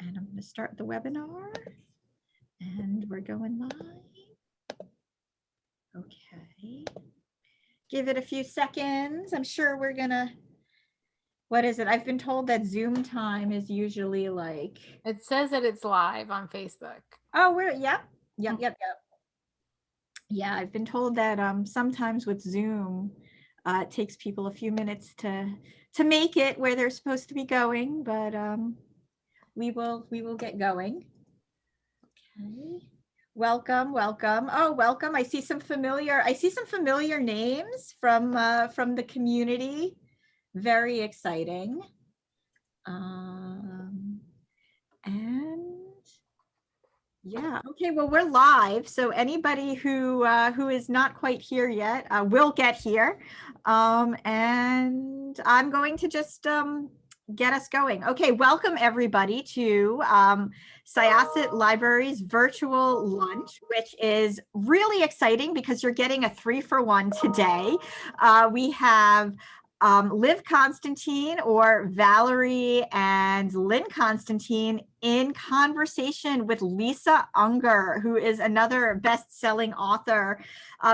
And I'm going to start the webinar. And we're going live. Okay. Give it a few seconds. I'm sure we're going to, what is it? I've been told that Zoom time is usually like. It says that it's live on Facebook. Oh, yep. Yeah, I've been told that sometimes with Zoom, it takes people a few minutes to make it where they're supposed to be going, but we will get going. Okay. Welcome. Oh, welcome. I see some familiar names from the community. Very exciting. And yeah, okay, well, we're live, so anybody who is not quite here yet will get here. And I'm going to just get us going. Okay, welcome everybody to Syosset Library's virtual lunch, which is really exciting because you're getting a 3-for-1 today. We have Liv Constantine, or Valerie and Lynn Constantine, in conversation with Lisa Unger, who is another best-selling author.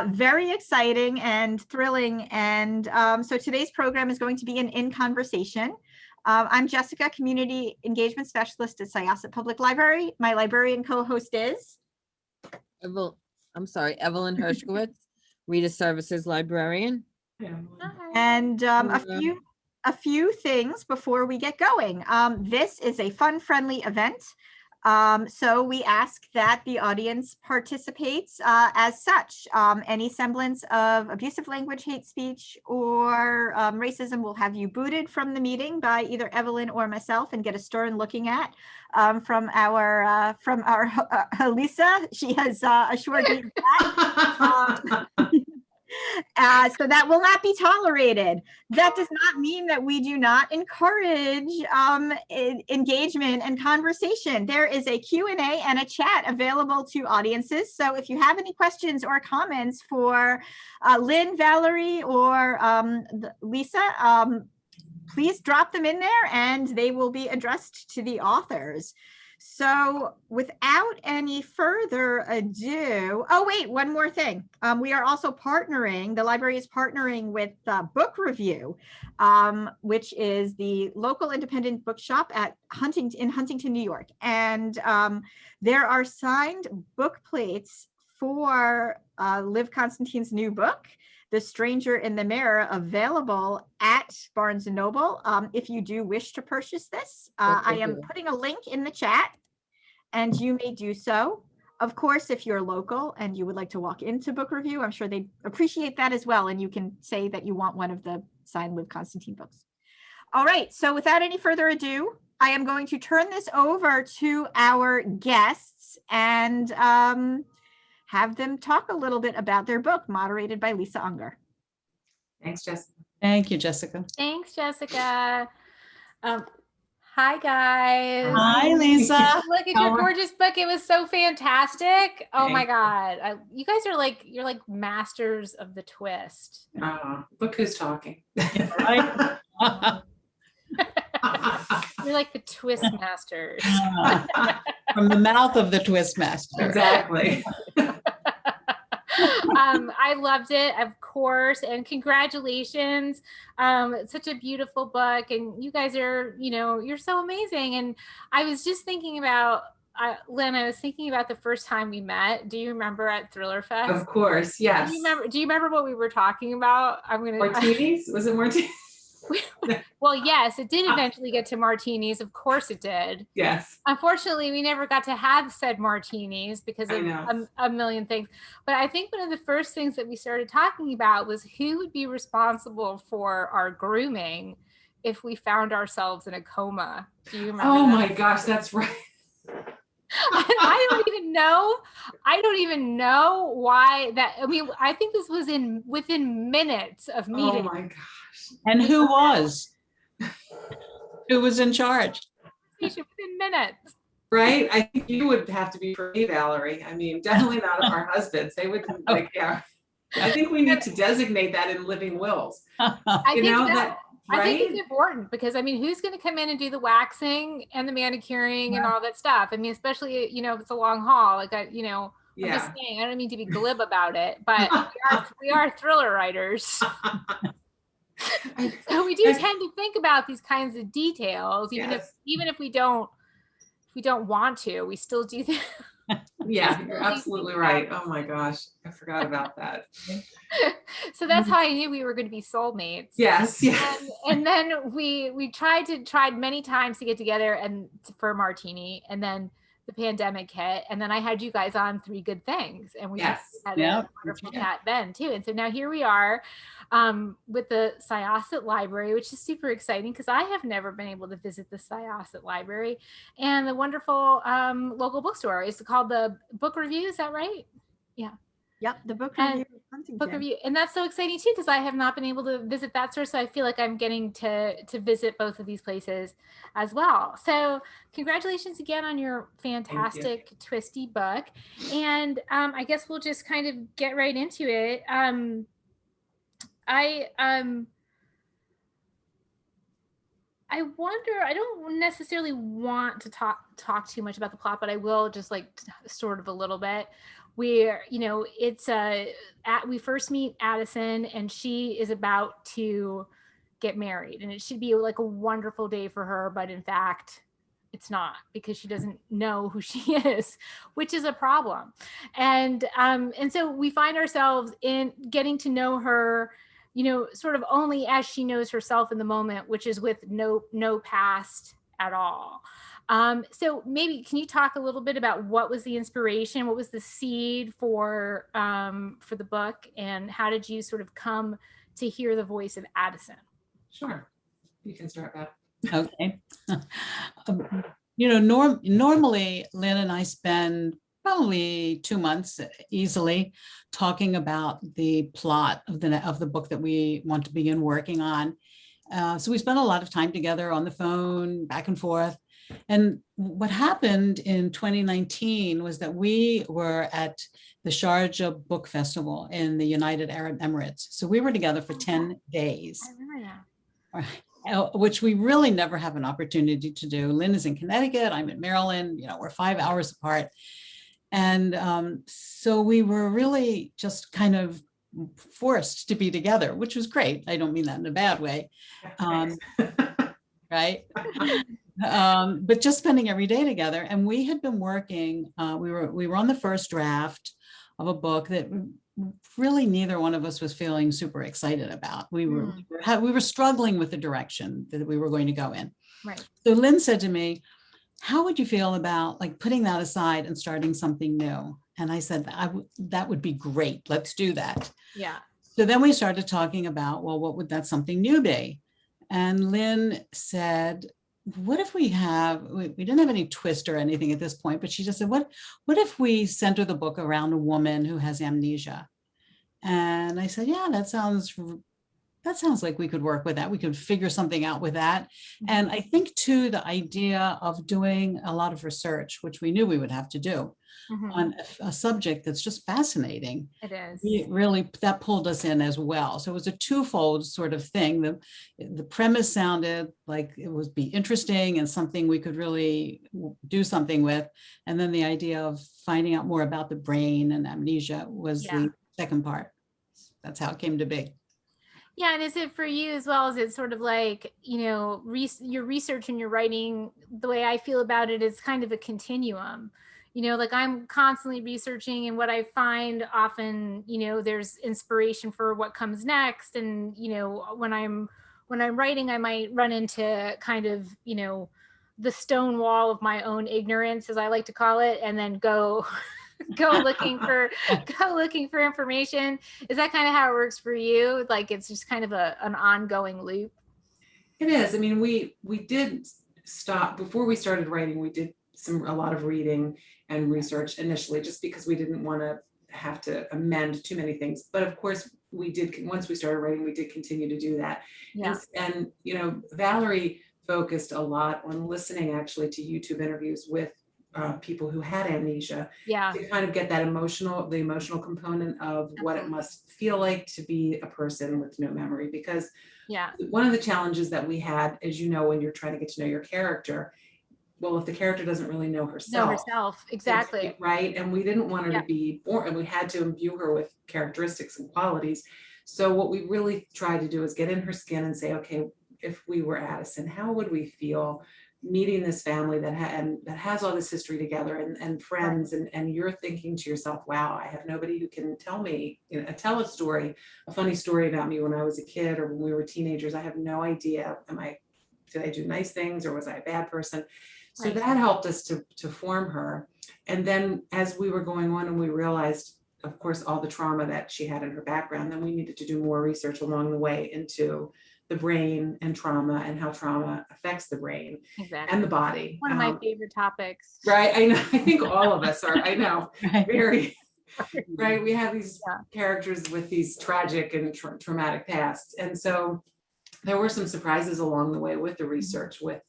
Very exciting and thrilling. And so today's program is going to be an In Conversation. I'm Jessica, Community Engagement Specialist at Syosset Public Library. My librarian co-host is? Evelyn Hershkowitz, Reader Services Librarian. And a few things before we get going. This is a fun, friendly event. So we ask that the audience participates as such. Any semblance of abusive language, hate speech, or racism will have you booted from the meeting by either Evelyn or myself and get a stern looking at from our Lisa. She has assured me of that. So that will not be tolerated. That does not mean that we do not encourage engagement and conversation. There is a Q&A and a chat available to audiences. So if you have any questions or comments for Lynn, Valerie, or Lisa, please drop them in there and they will be addressed to the authors. So without any further ado, oh wait, one more thing. We are also partnering, the library is partnering with Book Review, which is the local independent bookshop in Huntington, New York. And there are signed book plates for Liv Constantine's new book, The Stranger in the Mirror, available at Barnes & Noble. If you do wish to purchase this, I am putting a link in the chat and you may do so. Of course, if you're local and you would like to walk into Book Review, I'm sure they'd appreciate that as well. And you can say that you want one of the signed Liv Constantine books. All right, so without any further ado, I am going to turn this over to our guests and have them talk a little bit about their book, moderated by Lisa Unger. Thanks, Jessica. Thank you, Jessica. Thanks, Jessica. Hi, guys. Hi, Lisa. Look at your gorgeous book. It was so fantastic. Oh my God. You guys are you're like masters of the twist. Look who's talking. Right? You're like the twist masters. From the mouth of the twist master. Exactly. I loved it, of course, and congratulations. It's such a beautiful book, and you guys are, you're so amazing. And I was just thinking about, Lynn, I was thinking about the first time we met. Do you remember at Thriller Fest? Of course, yes. Do you remember what we were talking about? Martinis? Was it martinis? Well, yes, it did eventually get to martinis. Of course it did. Yes. Unfortunately, we never got to have said martinis because of a million things. But I think one of the first things that we started talking about was who would be responsible for our grooming if we found ourselves in a coma. Do you remember? Oh my gosh, that's right. I don't even know why that. I mean, I think this was within minutes of meeting. Oh my gosh. And who was? Who was in charge? Within minutes. Right? I think you would have to be for me, Valerie. I mean, definitely not our husbands. They wouldn't yeah. I think we need to designate that in living wills. I think I think it's Right? important because I mean, who's going to come in and do the waxing and the manicuring and all that stuff? I mean, especially, if it's a long haul, like I'm just Yeah. saying, I don't mean to be glib about it, but we are thriller writers. So we do tend to think about these kinds of details, even if we don't want to, we still do that. Yeah, you're absolutely right. Oh my gosh, I forgot about that. So that's how I knew we were going to be soulmates. Yes, yes. And then we tried many times to get together and for a martini, and then the pandemic hit, and then I had you guys on Three Good Things, and we had a wonderful chat then too. And so now here we are with the Syosset Library, which is super exciting because I have never been able to visit the Syosset Library, and the wonderful local bookstore. It's called the Book Review. Is that right? Yeah. Yep, the book review. Book review, and that's so exciting too because I have not been able to visit that store, so I feel like I'm getting to visit both of these places as well. So congratulations again on your fantastic twisty book, and I guess we'll just kind of get right into it. I wonder, I don't necessarily want to talk too much about the plot, but I will just like sort of a little bit. Where it's we first meet Addison, and she is about to get married, and it should be like a wonderful day for her, but in fact it's not, because she doesn't know who she is, which is a problem. And so we find ourselves in getting to know her, sort of only as she knows herself in the moment, which is with no past at all. So maybe can you talk a little bit about what was the inspiration, what was the seed for the book, and how did you sort of come to hear the voice of Addison? Sure, you can start that. Okay. Normally Lynn and I spend probably 2 months easily talking about the plot of the book that we want to begin working on. So we spent a lot of time together on the phone, back and forth. And what happened in 2019 was that we were at the Sharjah Book Festival in the United Arab Emirates. So we were together for 10 days. I remember that. Which we really never have an opportunity to do. Lynn is in Connecticut, I'm in Maryland, we're 5 hours apart. And so we were really just kind of forced to be together, which was great. I don't mean that in a bad way. Right? But just spending every day together. And we had been working, we were on the first draft of a book that really neither one of us was feeling super excited about. We were struggling with the direction that we were going to go in. Right. So Lynn said to me, how would you feel about like putting that aside and starting something new? And I said, that would be great. Let's do that. Yeah. So then we started talking about, well, what would that something new be? And Lynn said, what if we didn't have any twist or anything at this point, but she just said, what if we center the book around a woman who has amnesia? And I said, yeah, that sounds like we could work with that. We could figure something out with that. And I think too, the idea of doing a lot of research, which we knew we would have to do on a subject that's just fascinating. It is. Really, that pulled us in as well. So it was a twofold sort of thing. The premise sounded like it would be interesting and something we could really do something with. And then the idea of finding out more about the brain and amnesia was the second part. That's how it came to be. Yeah, and is it for you as well? Is it sort of like, your research and your writing, the way I feel about it is kind of a continuum. Like I'm constantly researching, and what I find often, there's inspiration for what comes next. And, when I'm writing, I might run into kind of, the stone wall of my own ignorance, as I like to call it, and then go looking for information. Is that kind of how it works for you? Like it's just kind of an ongoing loop? It is. I mean, we did stop before we started writing. We did a lot of reading and research initially, just because we didn't want to have to amend too many things. But of course we did, once we started writing, we did continue to do that. Yeah. And Valerie focused a lot on listening actually to YouTube interviews with people who had amnesia, Yeah. to kind of get that the emotional component of what it must feel like to be a person with no memory. Because Yeah. one of the challenges that we had, as you know, when you're trying to get to know your character, well, if the character doesn't really know herself, Exactly. right? And we didn't want her Yeah. to be born, and we had to imbue her with characteristics and qualities. So what we really tried to do is get in her skin and say, okay, if we were Addison, how would we feel meeting this family that has all this history together and friends, and you're thinking to yourself, wow, I have nobody who can tell me, tell a story, a funny story about me when I was a kid or when we were teenagers. I have no idea. Did I do nice things or was I a bad person? So that helped us to form her. And then as we were going on and we realized, of course, all the trauma that she had in her background, then we needed to do more research along the way into the brain and trauma and how trauma affects the brain and the body. One of my favorite topics. Right. I know. I think all of us are, I know, Right. very, right. We have these characters with these tragic and traumatic pasts. And so there were some surprises along the way with the research, with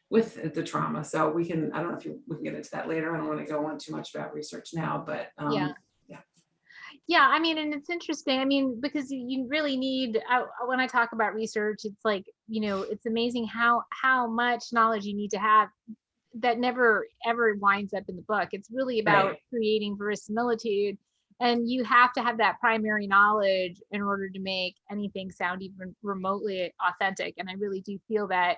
the trauma. So we can, I don't know if we can get into that later. I don't want to go on too much about research now, but yeah, I mean, and it's interesting. I mean, because you really need, when I talk about research, it's like, it's amazing how much knowledge you need to have that never ever winds up in the book. It's really about creating verisimilitude, and you have to have that primary knowledge in order to make anything sound even remotely authentic. And I really do feel that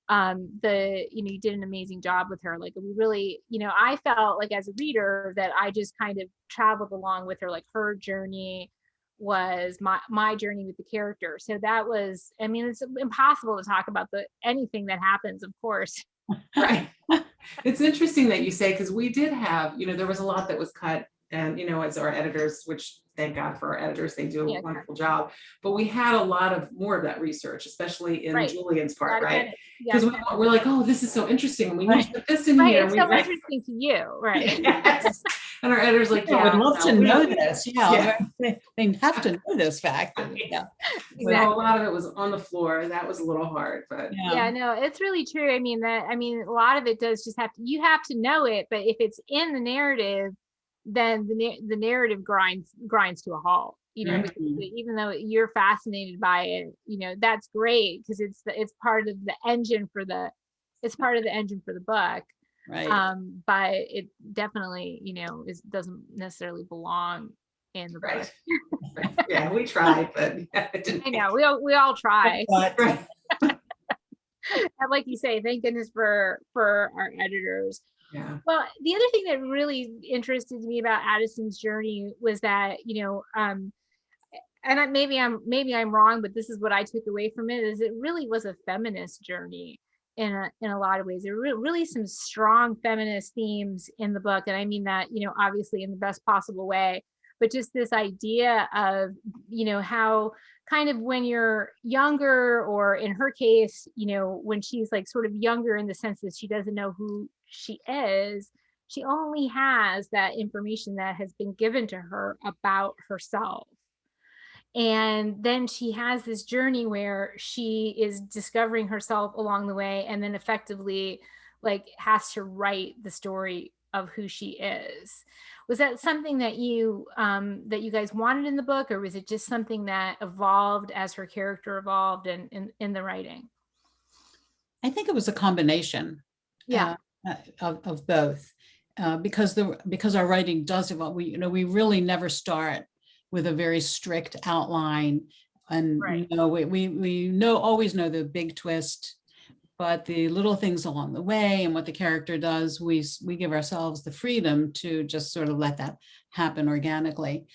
you did an amazing job with her. Like, we really, I felt like as a reader that I just kind of traveled along with her. Like, her journey was my journey with the character. So that was, I mean, it's impossible to talk about anything that happens, of course. Right. It's interesting that you say, because we did have, there was a lot that was cut, and as our editors, which thank God for our editors, they do a wonderful job, but we had a lot of more of that research, especially in Julian's part, right? Because we're like, oh, this is so interesting, we need to put this in here. It's so interesting to you, right? Yes. And our editor's like, I would love to know this. They have to know this fact. Yeah. So a lot of it was on the floor. That was a little hard, but no, it's really true. I mean, a lot of it does just you have to know it, but if it's in the narrative, then the narrative grinds to a halt, because even though you're fascinated by it, that's great because it's part of the engine for the book. Right. But it definitely, doesn't necessarily belong in the book. Right. Yeah, we tried, but it didn't. I know we all try. Right. And like you say, thank goodness for our editors. Yeah. Well, the other thing that really interested me about Addison's journey was that, and maybe I'm wrong, but this is what I took away from it, is it really was a feminist journey in a lot of ways. There were really some strong feminist themes in the book, and I mean that, obviously in the best possible way, but just this idea of, how kind of when you're younger, or in her case, when she's like sort of younger in the sense that she doesn't know who she is, she only has that information that has been given to her about herself. And then she has this journey where she is discovering herself along the way, and then effectively like has to write the story of who she is. Was that something that you guys wanted in the book, or was it just something that evolved as her character evolved in the writing? I think it was a combination of both, because our writing does evolve. We really never start with a very strict outline, and we always know the big twist, but the little things along the way and what the character does, we give ourselves the freedom to just sort of let that happen organically.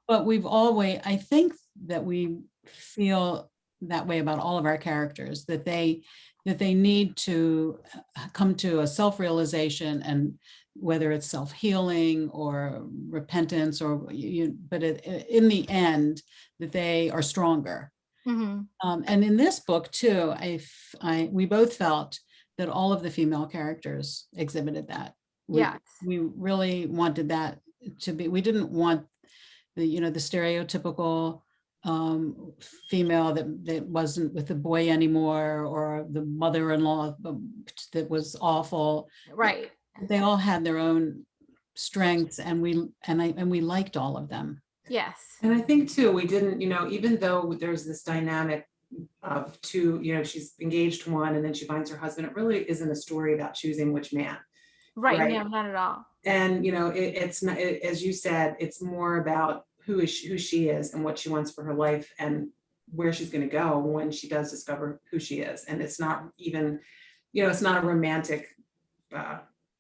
But I think that we feel that way about all of our characters, that they need to come to a self-realization, and whether it's self-healing or repentance, but in the end, that they are stronger. And in this book too, we both felt that all of the female characters exhibited that. We really wanted that to be. We didn't want the stereotypical female that wasn't with the boy anymore, or the mother-in-law that was awful. Right. they all had their own strengths, and we liked all of them. Yes. And I think too, we didn't, even though there's this dynamic of two, she's engaged to one and then she finds her husband, it really isn't a story about choosing which man. Right. Right. No, not at all. And, it's not, as you said, it's more about who she is and what she wants for her life and where she's going to go when she does discover who she is. And it's not even, it's not a romantic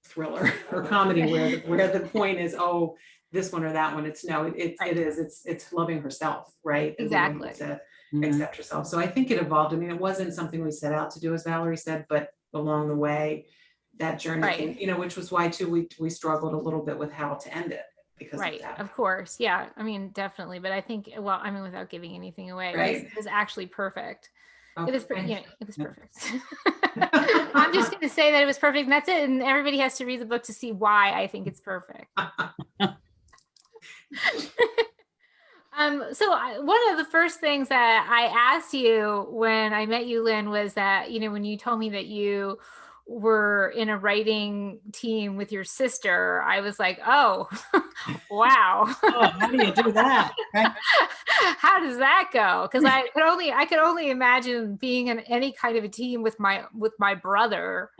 thriller or comedy where the point is, oh, this one or that one. It's it's loving herself, right? Exactly. To accept herself. So I think it evolved. I mean, it wasn't something we set out to do, as Valerie said, but along the way, that journey came, which was why too we struggled a little bit with how to end it because of that. Of course. Yeah. I mean, definitely. But I think, well, I mean, without giving anything away, it was actually perfect. Okay. It was it was perfect. I'm just going to say that it was perfect, and that's it. And everybody has to read the book to see why I think it's perfect. So one of the first things that I asked you when I met you, Lynn, was that, when you told me that you were in a writing team with your sister, I was like, oh, wow. Oh, how do you do that? Right? How does that go? Because I could only imagine being in any kind of a team with my brother.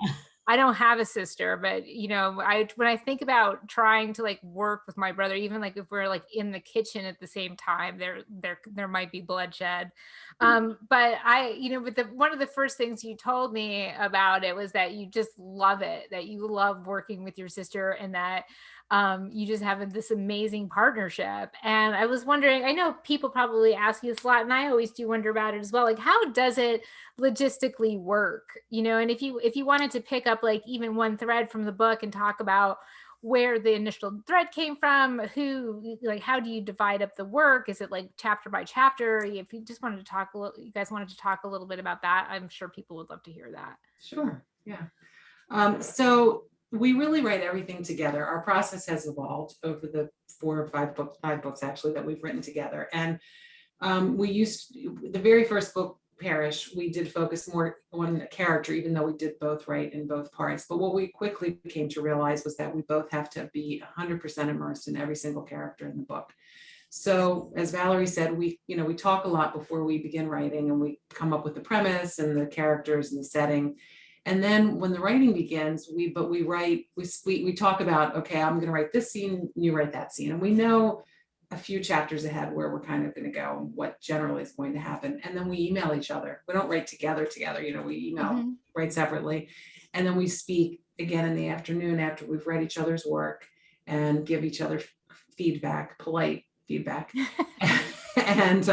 I don't have a sister, but when I think about trying to like work with my brother, even like if we're like in the kitchen at the same time, there might be bloodshed. But but one of the first things you told me about it was that you just love it, that you love working with your sister, and that you just have this amazing partnership. And I was wondering, I know people probably ask you this a lot, and I always do wonder about it as well. Like, how does it logistically work? And if you wanted to pick up like even one thread from the book and talk about where the initial thread came from, how do you divide up the work? Is it like chapter by chapter? If you just wanted to talk you guys wanted to talk a little bit about that, I'm sure people would love to hear that. Sure. Yeah. So we really write everything together. Our process has evolved over the 4 or 5 books actually that we've written together. And the very first book, Parish, we did focus more on a character, even though we did both write in both parts. But what we quickly came to realize was that we both have to be 100% immersed in every single character in the book. So as Valerie said, we talk a lot before we begin writing, and we come up with the premise and the characters and the setting. And then when the writing begins, we talk about, okay, I'm going to write this scene, you write that scene. And we know a few chapters ahead where we're kind of going to go and what generally is going to happen. And then we email each other. We don't write together, we email, write separately. And then we speak again in the afternoon after we've read each other's work and give each other feedback, polite feedback. And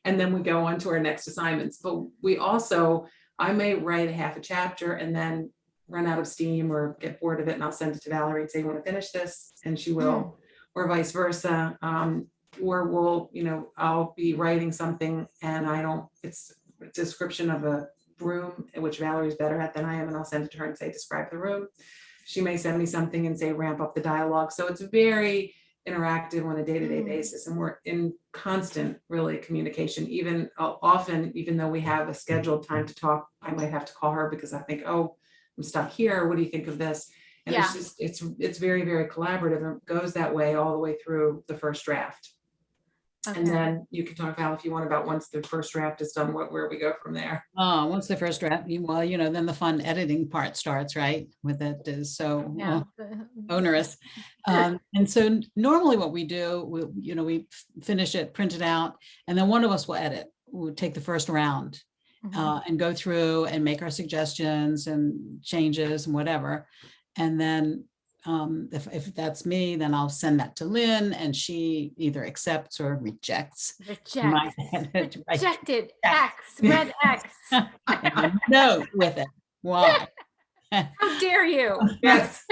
then we go on to our next assignments. But I may write a half a chapter and then run out of steam or get bored of it, and I'll send it to Valerie and say, you want to finish this? And she will. Or vice versa, or I'll be writing something and it's a description of a room, which Valerie's better at than I am, and I'll send it to her and say, describe the room. She may send me something and say, ramp up the dialogue. So it's very interactive on a day-to-day basis, and we're in constant, really, communication. Even often, even though we have a scheduled time to talk, I might have to call her because I think, oh, I'm stuck here. What do you think of this? And it's very, very collaborative, and it goes that way all the way through the first draft. Okay. And then you can talk, Val, if you want, about once the first draft is done, where we go from there. Once the first draft, then the fun editing part starts, right? With it is so onerous. And so normally what we do, we finish it, print it out, and then one of us will edit. We'll take the first round and go through and make our suggestions and changes and whatever. And then if that's me, then I'll send that to Lynn, and she either accepts or rejects. Rejected X, red X. No with it. Why? How dare you? Yes.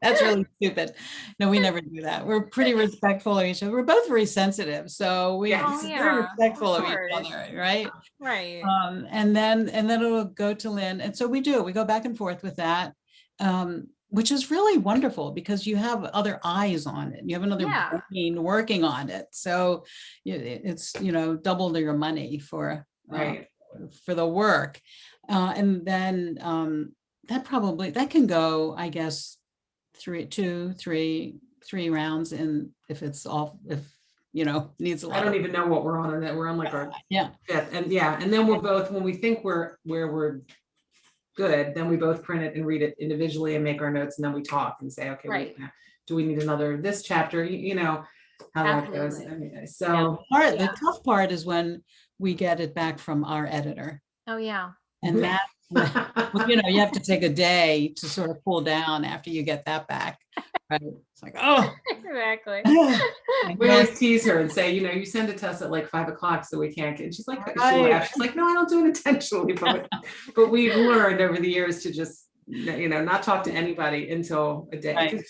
That's really stupid. No, we never do that. We're pretty respectful of each other. We're both very sensitive, so we're very respectful of each other, right? Right. And then it'll go to Lynn, and so we go back and forth with that, which is really wonderful because you have other eyes on it. You have another brain working on it, so it's double your money for the work, and then. that can go, I guess, three rounds, and if needs a I lot don't of, even know what we're on, and that we're on like our yeah. fifth, and then we're both, when we think where we're good, then we both print it and read it individually and make our notes, and then we talk and say, okay, Right. do we need another this chapter? You know how that goes. Absolutely. I mean, so The tough part is when we get it back from our editor, Oh, yeah. and that, you have to take a day to sort of cool down after you get that back. Right? It's like, oh, Exactly. we always tease her and say, you send it to us at like 5 o'clock, so we can't get. And she's like, she laughs. She's like, no, I don't do it intentionally, but we've learned over the years to just, not talk to anybody until a day. Right.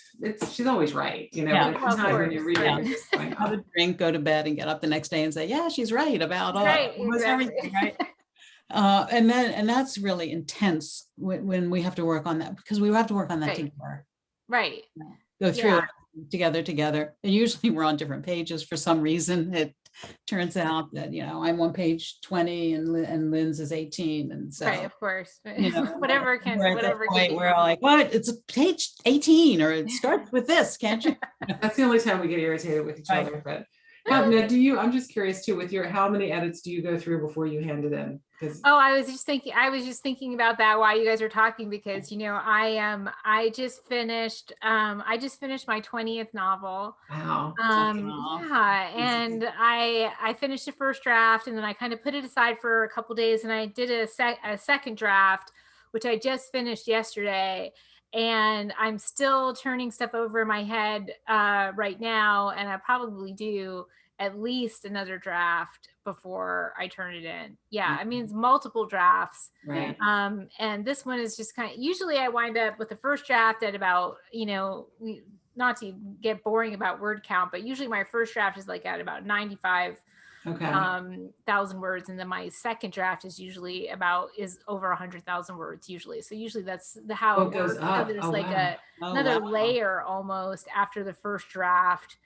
She's always right, Yeah. but sometimes when you read it, you're just going, have a drink, go to bed, and get up the next day and say, yeah, she's right about all Exactly. everything, right? And that's really intense when we have to work on that, because we have to work on that Right. together. Right. Go through Yeah. it together. And usually we're on different pages for some reason. It turns out that, I'm on page 20 and Lynn's is 18. And so, Right, of course. Whatever can, we're at whatever that point can. where we're like, what? It's a page 18, or it starts with this, can't you? that's the only time we get irritated with each Right. other. But now, I'm just curious too, how many edits do you go through before you hand it in? Oh, I was just thinking about that while you guys were talking, because I just finished my 20th novel. Wow. Yeah, and I finished the first draft, and then I kind of put it aside for a couple days, and I did a second draft, which I just finished yesterday, and I'm still turning stuff over in my head right now, and I probably do at least another draft before I turn it in. Yeah, I mean, it's multiple drafts. Right. And this one is just usually I wind up with the first draft at about, not to get boring about word count, but usually my first draft is like at about 95 thousand words, and then my second draft is usually is over 100,000 words usually. So usually that's how it goes up. So there's another layer almost after the first draft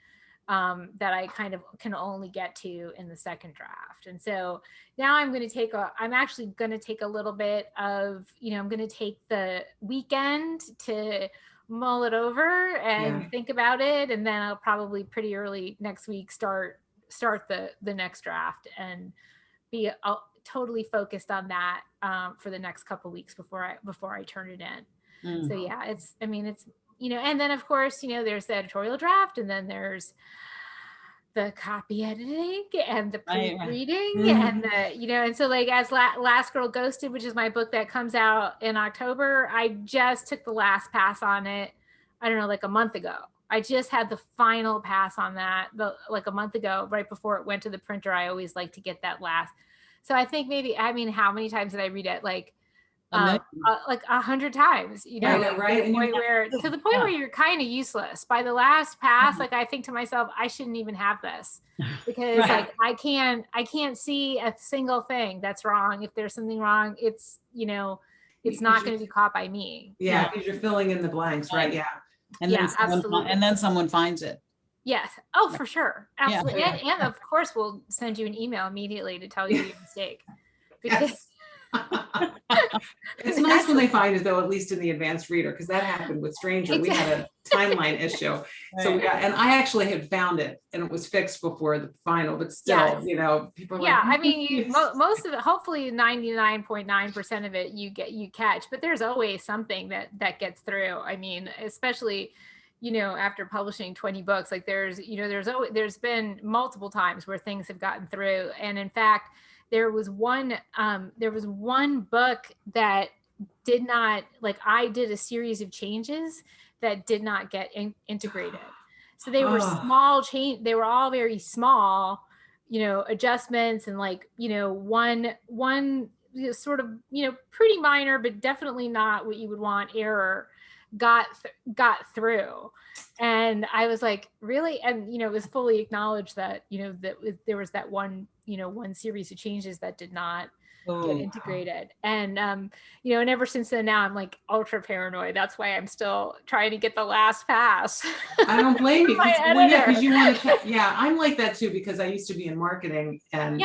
that I kind of can only get to in the second draft. And so now I'm actually going to take a little bit of, I'm going to take the weekend to mull it over and think about it. And then I'll probably pretty early next week start the next draft and be totally focused on that for the next couple of weeks before I turn it in. So yeah, it's, and then of course, there's the editorial draft, and then there's the copy editing and the proofreading and the, and so like as Last Girl Ghosted, which is my book that comes out in October, I just took the last pass on it. I don't know, like a month ago. I just had the final pass on that like a month ago, right before it went to the printer. I always like to get that last. So I think how many times did I read it? Like 100 times, right. To the point where you're kind of useless by the last pass. Like I think to myself, I shouldn't even have this, because like I can't see a single thing that's wrong. If there's something wrong, it's it's not going to be caught by me. Yeah, because you're filling in the blanks, right? Yeah. And then someone finds it. Yes. Oh, for sure. Absolutely. And of course we'll send you an email immediately to tell you your mistake. Because it's nice when they find it, though, at least in the advanced reader, because that happened with Stranger. Exactly. We had a timeline issue. So and I actually had found it, and it was fixed before the final, but still, people are like, I mean, most of it, hopefully 99.9% of it you catch, but there's always something that gets through. I mean, especially, after publishing 20 books, like there's been multiple times where things have gotten through. And in fact, there was one book that did not, like, I did a series of changes that did not get integrated. So they were small change. They were all very small, adjustments, and like, one sort of, pretty minor, but definitely not what you would want error got through. And I was like, really? And, it was fully acknowledged that, that there was that one series of changes that did not get integrated. And, and ever since then, now I'm like ultra paranoid. That's why I'm still trying to get the last pass. I don't blame you. Because you want to, I'm like that too, because I used to be in marketing, and,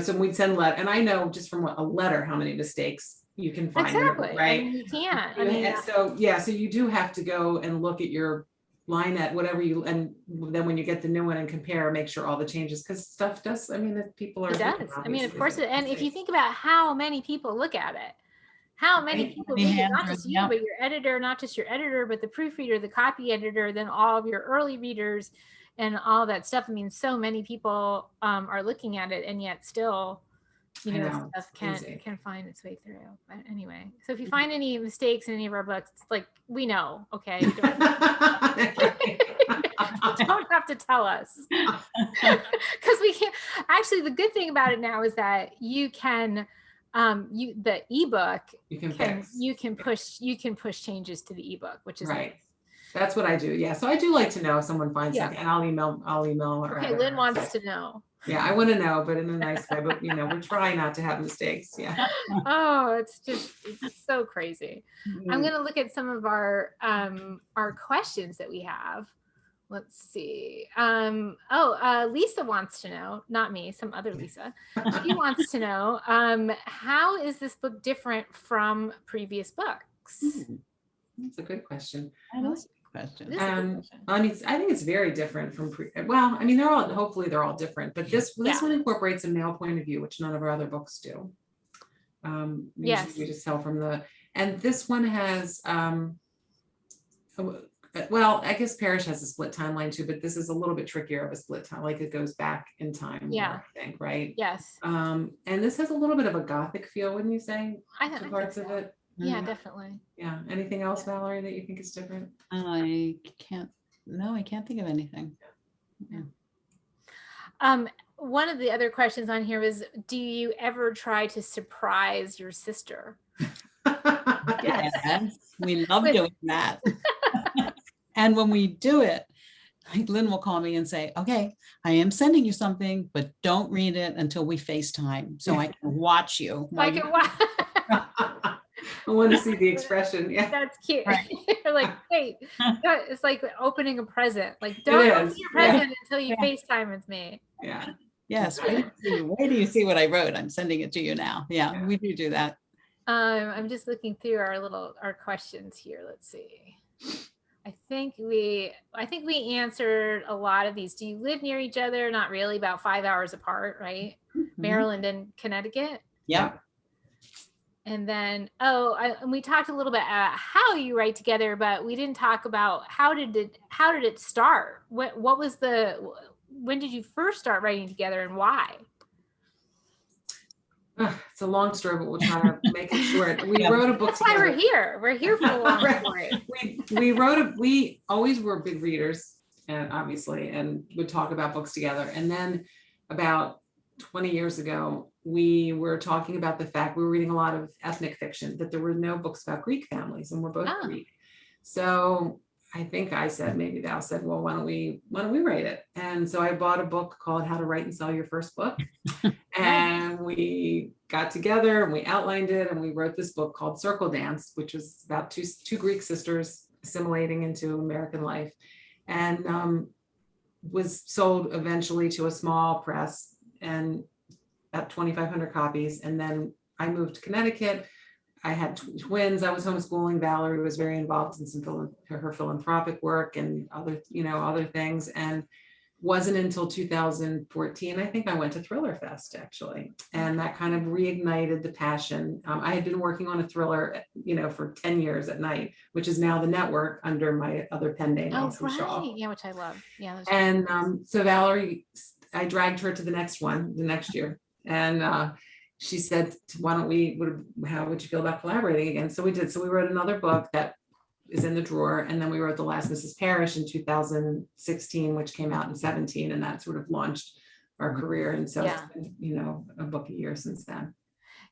so we'd send letter, and I know just from a letter, how many mistakes you can find Exactly. it, right? I mean, you can't. I You- mean, and so yeah, so you do have to go and look at your line at whatever you, and then when you get the new one and compare, make sure all the changes, because stuff does, I mean, if people are it human, does. I mean, of obviously, course, they make and if you mistakes. think about how many people look at it, how many Right. people Many read it, hands not are- just you, yeah. but your editor, not just your editor, but the proofreader, the copy editor, then all of your early readers and all that stuff. I mean, so many people are looking at it, and yet still, you I know, know, stuff it's can crazy. find its way through. But anyway, so if you find any mistakes in any of our books, it's like, we know, okay? You don't, don't have to tell us. Because we can't, actually, the good thing about it now is that you can, the ebook You can can, fix. you can push changes to the ebook, which is Right. nice. That's what I do. Yeah. So I do like to know if someone finds Yeah. something, and I'll email her. Okay, Lynn wants to know. Yeah, I want to know, but in a nice way. But we're trying not to have mistakes. Yeah. Oh, it's so crazy. I'm Mm. gonna look at some of our questions that we have. Let's see. Lisa wants to know, not me, some other Lisa. She wants to know, how is this book different from previous books? That's a good question. That is a good question. This is a good question. I mean, I think it's very different from well, I mean, hopefully they're all different, but this Yeah. one incorporates a male point of view, which none of our other books do. Yes. Usually we just tell from and this one has, well, I guess Parrish has a split timeline too, but this is a little bit trickier of a split time, like it goes back in time. Yeah. More, I think, right? Yes, And this has a little bit of a Gothic feel, wouldn't you say? I To think parts so. of it. Yeah, Mm. definitely. Yeah. Anything else, Valerie, that you think is different? I can't think of anything. One of the other questions on here was, do you ever try to surprise your sister? Yes. Yes, we love With- doing that. And when we do it, like Lynn will call me and say, okay, I am sending you something, but don't read it until we FaceTime so I can watch you. I while you-" can watch. I want to see the expression. Yeah. That's cute. Right. You're like, wait, it's like opening a present. Like, don't open is, your yeah. present until you Yeah. FaceTime with me. Yeah. Yes, wait do you see what I wrote? I'm sending it to you now. Yeah, Yeah. we do that. I'm just looking through our questions here. Let's see. I think we answered a lot of these. Do you live near each other? Not really, about 5 hours apart, right? Mhm. Maryland and Connecticut. Yep. And then, and we talked a little bit about how you write together, but we didn't talk about how did it start? When did you first start writing together, and why? It's a long story, but we'll try to make it short. We Yeah. wrote a book That's why together. we're here. We're here for the long Right. story. We always were big readers, and obviously, and would talk about books together. And then about 20 years ago, we were talking about the fact we were reading a lot of ethnic fiction, that there were no books about Greek families, and we're both Oh. Greek. So I think I said, maybe Val said, well, why don't we write it? And so I bought a book called How to Write and Sell Your First Book. And we got together and we outlined it, and we wrote this book called Circle Dance, which was about two Greek sisters assimilating into American life, and was sold eventually to a small press, and about 2,500 copies. And then I moved to Connecticut. I had twins. I was homeschooling. Valerie was very involved in her philanthropic work and other things. And wasn't until 2014, I think I went to Thriller Fest actually. And that kind of reignited the passion. I had been working on a thriller, for 10 years at night, which is now the network under my other pen name, Oh, Elsie Shaw. right. Yeah, which I love. Yeah. those are And great. so Valerie, I dragged her to the next one, the next year. And she said, how would you feel about collaborating again? So we did. So we wrote another book that is in the drawer. And then we wrote The Last Mrs. Parrish in 2016, which came out in 17. And that sort of launched our career. And so Yeah. it's been, a book a year since then.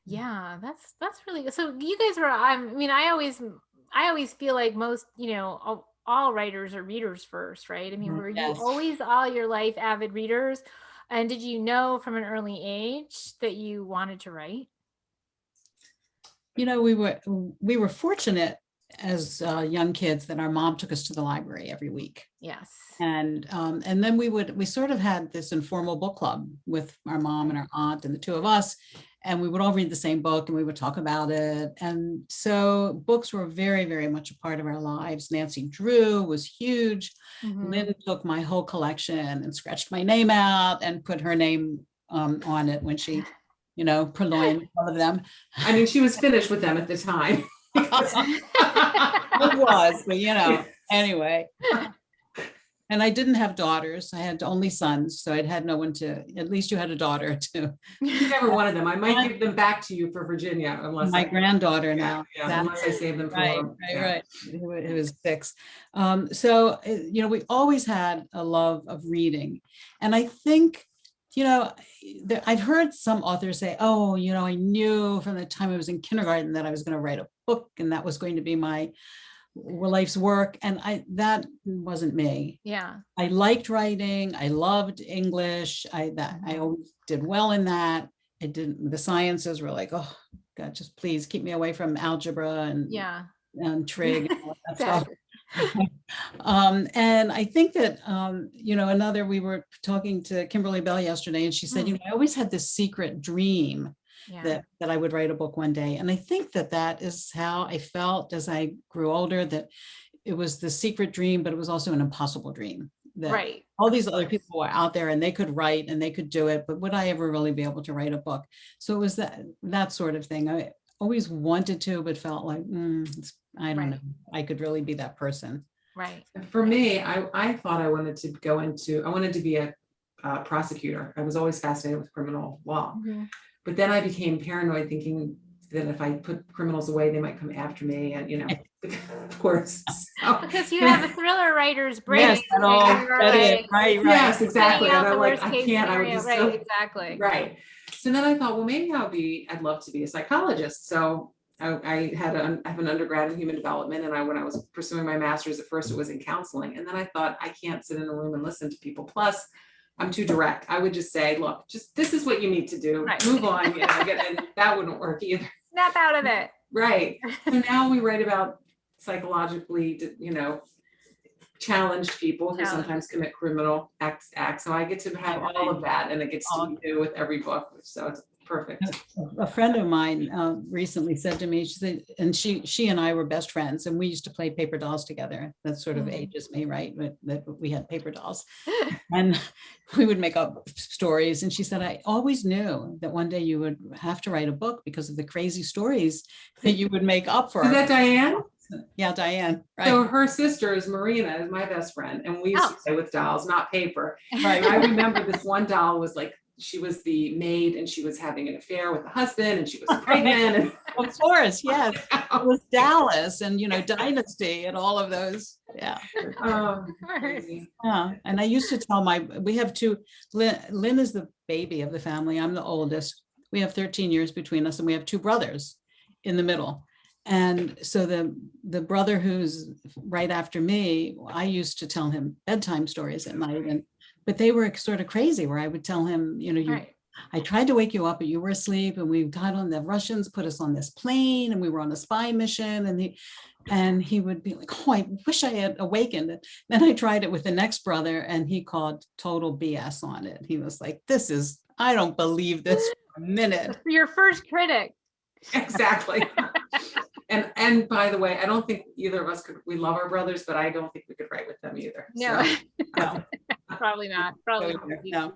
Yeah, that's really good. So you guys were, I always feel like most, all writers are readers first, right? I mean, Mhm. were you Yes. always all your life avid readers? And did you know from an early age that you wanted to write? We were fortunate as young kids that our mom took us to the library every week. Yes. And then we sort of had this informal book club with our mom and our aunt and the two of us. and we would all read the same book and we would talk about it. And so books were very, very much a part of our lives. Nancy Drew was huge. Lynn took my whole collection and scratched my name out and put her name on it when she, purloined all of them. I mean, she was finished with them at the time. It was, but anyway. And I didn't have daughters. I had only sons, so I'd had no one to, at least you had a daughter to. You never wanted them. I might give them back to you for Virginia unless My granddaughter yeah, now. yeah, unless I save them for Right. It was 6. So, we always had a love of reading. And I think, I've heard some authors say, oh, I knew from the time I was in kindergarten that I was going to write a book and that was going to be my life's work. And that wasn't me. Yeah. I liked writing. I loved English. I always did well in that. The sciences were like, oh God, just please keep me away from algebra and trig and all that stuff. And I think that, we were talking to Kimberly Bell yesterday, and she said, I always had this secret dream that I would write a book one day. And I think that is how I felt as I grew older, that it was the secret dream, but it was also an impossible dream. That all these other people were out there and they could write and they could do it, but would I ever really be able to write a book? So it was that sort of thing. I always wanted to, but felt like, I don't know, I could really be that person. Right. For me, I thought I wanted to be a prosecutor. I was always fascinated with criminal law. But then I became paranoid, thinking that if I put criminals away, they might come after me. And, of course. So, because you have a thriller writer's brain. Yes, right. Yes, exactly. And I'm like, I can't. I would just exactly. Right. So then I thought, well, maybe I'd love to be a psychologist. So I have an undergrad in human development. And when I was pursuing my master's, at first it was in counseling. And then I thought, I can't sit in a room and listen to people. Plus, I'm too direct. I would just say, look, this is what you need to do. Right. Move on. And that wouldn't work either. Snap out of it. Right. So now we write about psychologically, challenged people who sometimes commit criminal acts. So I get to have all of that, and it gets to be new with every book. So it's perfect. A friend of mine recently said to me, she said, and she and I were best friends, and we used to play paper dolls together. That sort of ages me, right? That we had paper dolls, and we would make up stories. And she said, I always knew that one day you would have to write a book because of the crazy stories that you would make up for. Is that Diane? Yeah, Diane. Right. So her sister is Marina, is my best friend, and we used to play with dolls, not paper. Right. I remember this one doll was like, she was the maid and she was having an affair with the husband and she was pregnant. And of course, yes. It was Dallas and, Dynasty and all of those. Yeah. Yeah. And I used to tell we have 2, Lynn is the baby of the family. I'm the oldest. We have 13 years between us and we have 2 brothers in the middle. And so the brother who's right after me, I used to tell him bedtime stories at night, but they were sort of crazy where I would tell him, I tried to wake you up, but you were asleep, and we got on the Russians put us on this plane and we were on a spy mission, and he would be like, oh, I wish I had awakened. Then I tried it with the next brother and he called total BS on it. He was like, I don't believe this for a minute. Your first critic. Exactly. And by the way, I don't think either of us we love our brothers, but I don't think we could write with them either. No, so, no. Probably not. No.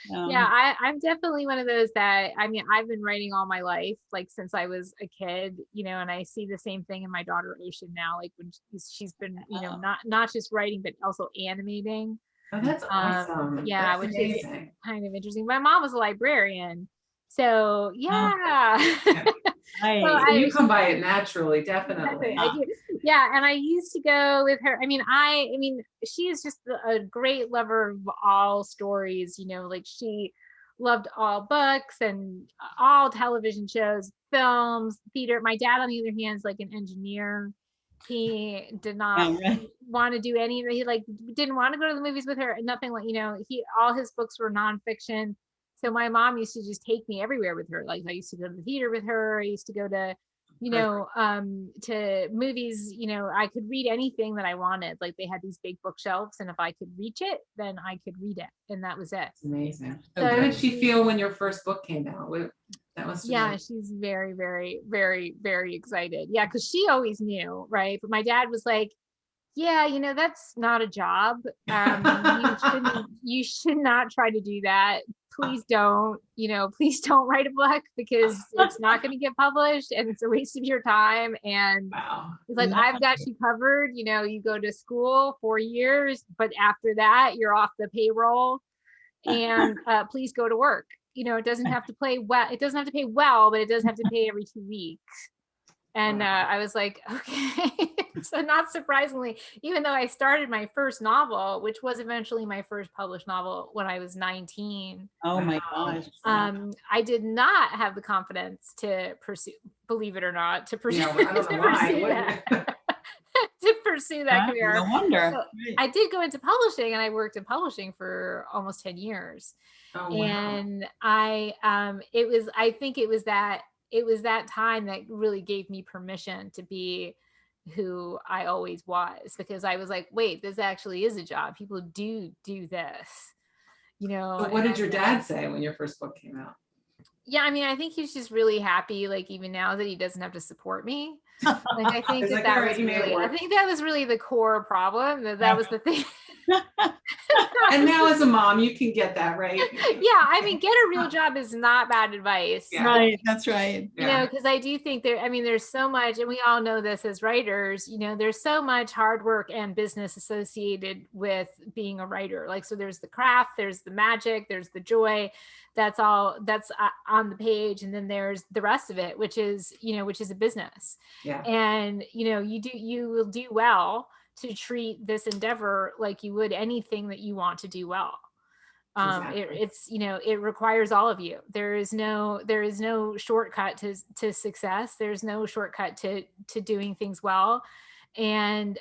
Yeah, I'm definitely one of those that, I've been writing all my life, like since I was a kid, and I see the same thing in my daughter Ocean now, like when she's been, not just writing, but also animating. Oh, that's awesome. Yeah, that's which amazing. is kind of interesting. My mom was a librarian. So yeah. So you come by it naturally, definitely. I do. Yeah, and I used to go with her. She is just a great lover of all stories, like she loved all books and all television shows, films, theater. My dad, on the other hand, is like an engineer. He did not want to do any of it. He didn't want to go to the movies with her, and nothing all his books were nonfiction. So my mom used to just take me everywhere with her. Like I used to go to the theater with her. I used to go to you know, to movies, you know, I could read anything that I wanted. Like they had these big bookshelves, and if I could reach it, then I could read it. And that was it. It's amazing. So How good. did she feel when your first book came out? That must have Yeah, been. she's very, very, very, very excited. Yeah, because she always knew, right? But my dad was like, yeah, you know, that's not a job. You should not try to do that. Please don't, you know, please don't write a book because it's not going to get published and it's a waste of your time. And Wow. he's like, No. I've got you covered. You know, you go to school 4 years, but after that, you're off the payroll. And please go to work. You know, it doesn't have to pay well. It doesn't have to pay well, but it does have to pay every 2 weeks. And I was like, okay. So not surprisingly, even though I started my first novel, which was eventually my first published novel when I was 19, Oh my Wow. gosh. I did not have the confidence to pursue, believe it or not, to pursue, Yeah, well, I don't know why. pursue that, to pursue that Huh? career. No wonder. So Right. I did go into publishing, and I worked in publishing for almost 10 years. Oh, wow. And I think it was that time that really gave me permission to be who I always was, because I was like, wait, this actually is a job. People do this, you know. So what did your and, dad say when your first book came out? yeah, I mean, I think he's just really happy, like even now that he doesn't have to support me. Like I think He's that like, that "All right, was you made it really, I work." think that was really the core problem. That was the thing. And now as a mom, you can get that, right? Yeah, I mean, get a real job is not bad advice. Yeah. Right, that's right. You know, because I do think there, I mean, there's so much, and we all know this as writers, you know, there's so much hard work and business associated with being a writer. Like, so there's the craft, there's the magic, there's the joy. That's all that's on the page. And then there's the rest of it, which is, you know, which is a business. Yeah. And, you know, you will do well to treat this endeavor like you would anything that you want to do well. Exactly. It's, you know, it requires all of you. There is no shortcut to success. There's no shortcut to doing things well. And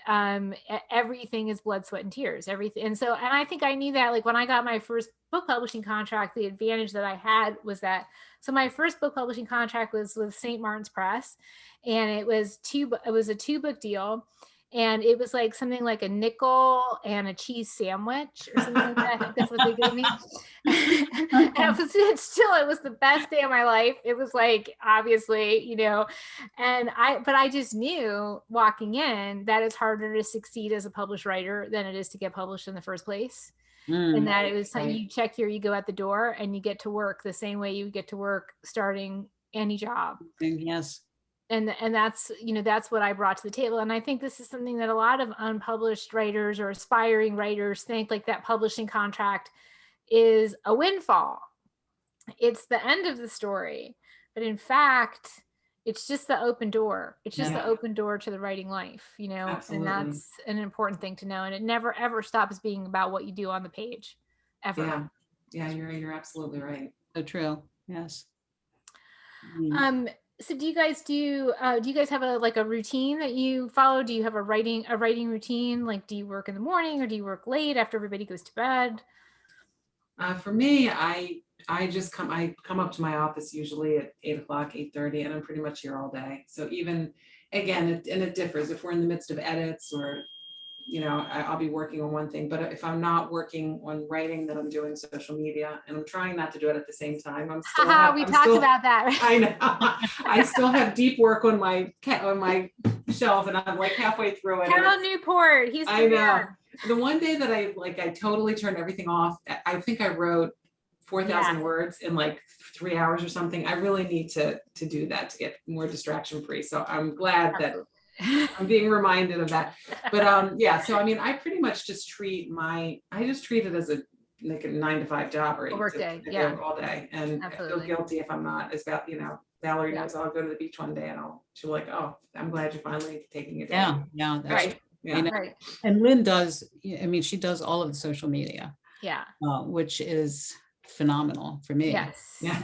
everything is blood, sweat, and tears, everything. And I think I knew that, like when I got my first book publishing contract, the advantage that I had was that, so my first book publishing contract was with St. Martin's Press, and it was a 2-book deal. And it was like something like a nickel and a cheese sandwich or something like that. I think that's what they gave me. And it was the best day of my life. It was like, obviously, you know, but I just knew walking in that it's harder to succeed as a published writer than it is to get published in the first place. And that it was something you check here, you go out the door and you get to work the same way you get to work starting any job. Yes. And that's, you know, that's what I brought to the table. And I think this is something that a lot of unpublished writers or aspiring writers think, like that publishing contract is a windfall. It's the end of the story. But in fact, it's just the open door. It's just the open door to the writing life, you know. Absolutely. And that's an important thing to know. And it never, ever stops being about what you do on the page, ever. Yeah, you're absolutely right. So true. Yes. So do you guys have a routine that you follow? Do you have a writing routine? Like, do you work in the morning or do you work late after everybody goes to bed? For me, I come up to my office usually at 8:00, 8:30, and I'm pretty much here all day. So even, again, it differs if we're in the midst of edits or, you know, I'll be working on one thing, but if I'm not working on writing, then I'm doing social media, and I'm trying not to do it at the same time. We talked about that. I know. I still have deep work on my shelf, and I'm like halfway through it. Cal Newport, he's I know. The one day that I totally turned everything off, I think I wrote 4,000 words in like 3 hours or something. I really need to do that to get more distraction free. So I'm glad that I'm being reminded of that. But yeah, so I mean, I pretty much just treat it as a 9-to-5 job, or a work day, all day. And absolutely. I feel guilty if I'm not. It's about, you know, Valerie knows I'll go to the beach one day and she'll be like, oh, I'm glad you're finally taking it. Yeah, that's right. Yeah. You know, Right. and Lynn does, I mean, she does all of the social media, Yeah. which is phenomenal for me. Yes. Yeah.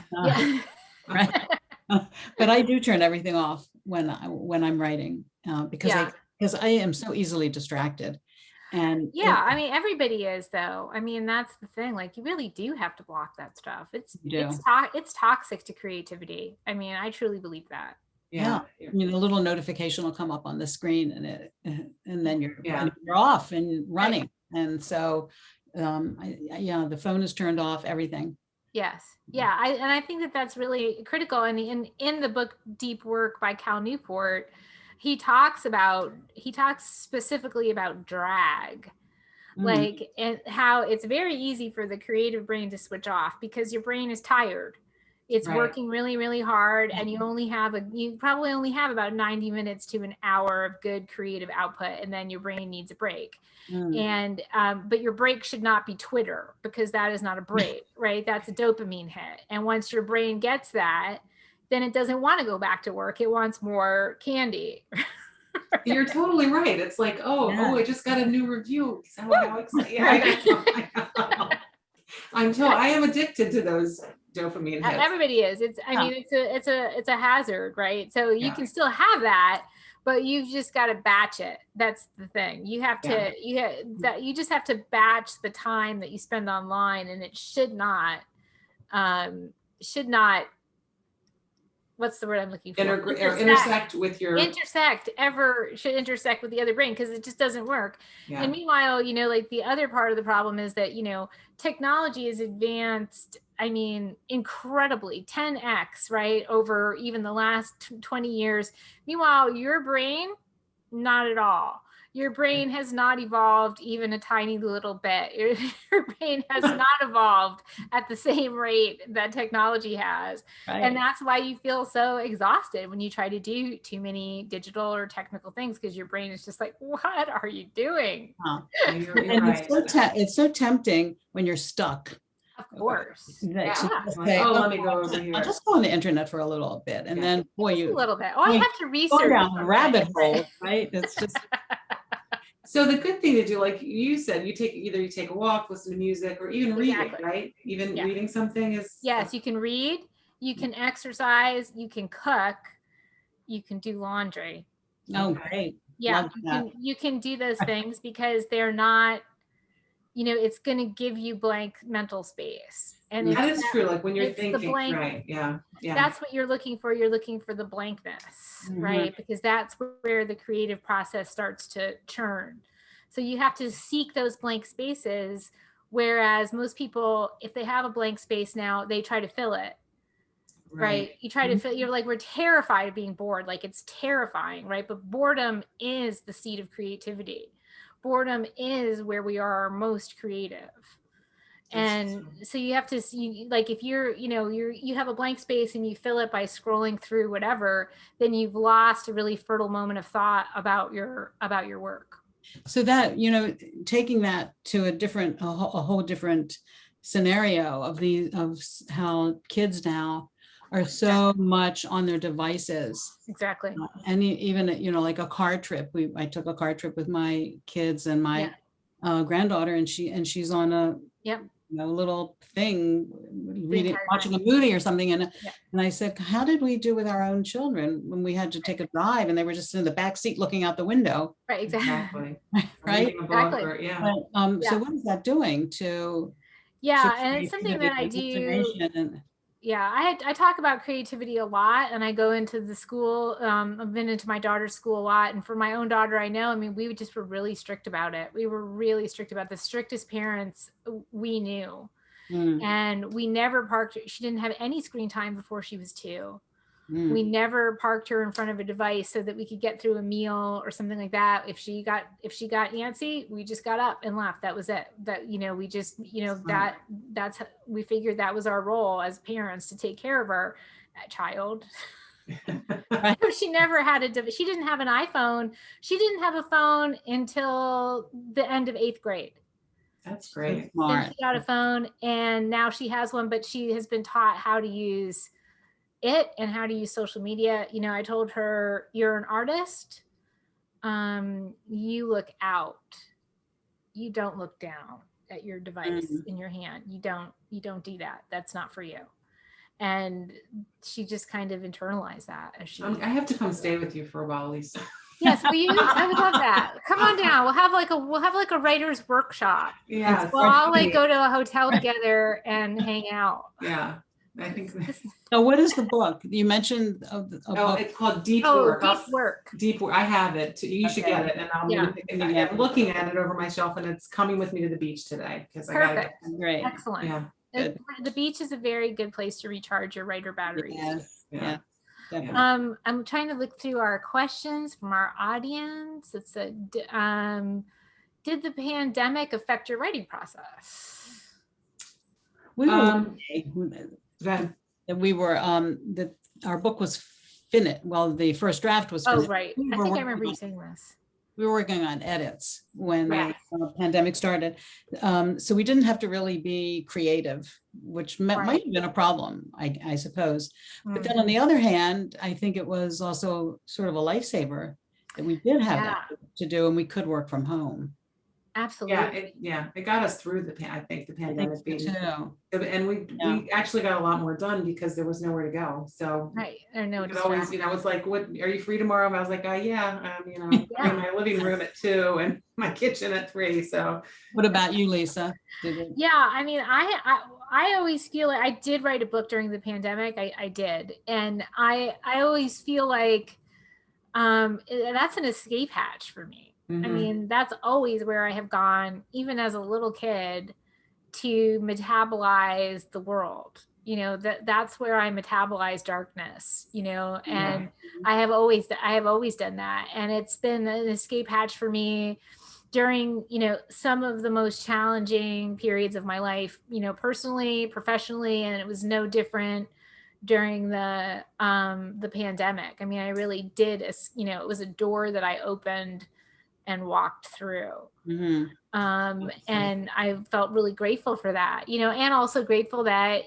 Right. But I do turn everything off when I'm writing, because I am so easily distracted. And I mean, everybody is, though. I mean, that's the thing. Like, you really do have to block that stuff. It's toxic to creativity. I mean, I truly believe that. Yeah. I mean, a little notification will come up on the screen and then Yeah. you're off and running. And so, yeah, the phone is turned off, everything. Yes. Yeah. And I think that that's really critical. And in the book, Deep Work by Cal Newport, he talks specifically about drag, like, and how it's very easy for the creative brain to switch off because your brain is tired. It's working really, really hard, and you probably only have about 90 minutes to an hour of good creative output, and then your brain needs a break. And but your break should not be Twitter, because that is not a break, right? That's a dopamine hit. And once your brain gets that, then it doesn't want to go back to work. It wants more candy. You're totally right. It's like, I just got a new review. So how exciting. I am addicted to those dopamine hits. Everybody is. I mean, it's a hazard, right? So you can still have that, but you've just got to batch it. That's the thing. You have to, you just have to batch the time that you spend online, and it should not, what's the word I'm looking for? Intersect with your should intersect with the other brain, because it just doesn't work. Yeah. And meanwhile, like the other part of the problem is that, technology is advanced, I mean, incredibly 10x, right? Over even the last 20 years. Meanwhile, your brain, not at all. Your brain has not evolved even a tiny little bit. Your brain has not evolved at the same rate that technology has. Right. And that's why you feel so exhausted when you try to do too many digital or technical things, because your brain is just like, what are you doing? And right. It's so tempting when you're stuck. Of course. Say, let me go over here. I'll just go on the internet for a little bit. And then, boy, a little bit. I have to research. Go down a rabbit hole, right? It's just... So the good thing to do, like you said, you take a walk, listen to music, or even reading, right? Even reading something is... Yes, you can read, you can exercise, you can cook, you can do laundry. Oh, great. Yeah, you can do those things, because they're not, it's going to give you blank mental space. And that is true. Like when you're thinking, right? Yeah. That's what you're looking for. You're looking for the blankness, right? Because that's where the creative process starts to churn. So you have to seek those blank spaces. Whereas most people, if they have a blank space now, they try to fill it. Right. You try to fill, you're like, we're terrified of being bored. Like, it's terrifying, right? But boredom is the seed of creativity. Boredom is where we are most creative. And so you have to see, like, if you have a blank space and you fill it by scrolling through whatever, then you've lost a really fertile moment of thought about your work. So that, taking that to a whole different scenario of how kids now are so much on their devices. Exactly. And even, like a car trip. I took a car trip with my kids and my granddaughter, and she's on a little thing, watching a movie or something. And I said, how did we do with our own children when we had to take a drive and they were just in the back seat looking out the window? Right. Exactly. Right. Exactly. So what is that doing to? And it's something that I do. I talk about creativity a lot, and I go into the school. I've been into my daughter's school a lot, and for my own daughter, I know, we just were really strict about it. We were really strict about the strictest parents we knew. And we never parked her. She didn't have any screen time before she was 2. We never parked her in front of a device so that we could get through a meal or something like that. If she got antsy, we just got up and left. That was it. That, we just, we figured that was our role as parents, to take care of our child. She never had she didn't have an iPhone. She didn't have a phone until the end of 8th grade. That's great. Then she got a phone, and now she has one, but she has been taught how to use it and how to use social media. I told her, you're an artist. You look out. You don't look down at your device in your hand. You don't do that. That's not for you. And she just kind of internalized that as she. I have to come stay with you for a while, Lisa. Yes, will you? I would love that. Come on down. We'll have like a writer's workshop. Yeah. We'll all go to a hotel together and hang out. Yeah. I think. So what is the book? You mentioned a Oh, book. it's called Deep Oh, Work. deep work. Deep Work. I have it. You should Okay. get it, and I'm Yeah. gonna I'm looking at it over my shelf, and it's coming with me to the beach today because I got it. Perfect. Great. Excellent. Yeah. Good. The beach is a very good place to recharge your writer batteries. Yes. Yeah. Yeah. Definitely. I'm trying to look through our questions from our audience. It's a, did the pandemic affect your writing process? We were Then that we were that our book was finished. Well, the first draft was Oh, finished. right. We I were think I working remember you on- saying this. We were working on edits when Right. the pandemic started. So we didn't have to really be creative, which might have been a problem, I suppose. But then on the other hand, I think it was also sort of a lifesaver that we did have that to do and we could work from home. Absolutely. it got us through I think the I pandemic think so too. and we actually got a lot more done because there was nowhere to go. So Right. Or no, you could always, it's like, what, are you free tomorrow? And I was like, yeah, I'm in my living room at 2 and my kitchen at 3. So What about you, Lisa? Yeah, I mean, I always feel like I did write a book during the pandemic. I did, and I always feel like that's an escape hatch for me. I mean, that's always where I have gone, even as a little kid, to metabolize the world. That's where I metabolize darkness. And I have always done that, and it's been an escape hatch for me during some of the most challenging periods of my life, personally, professionally, and it was no different during the pandemic. I mean, I really did, it was a door that I opened and walked through. And I felt really grateful for that, and also grateful that,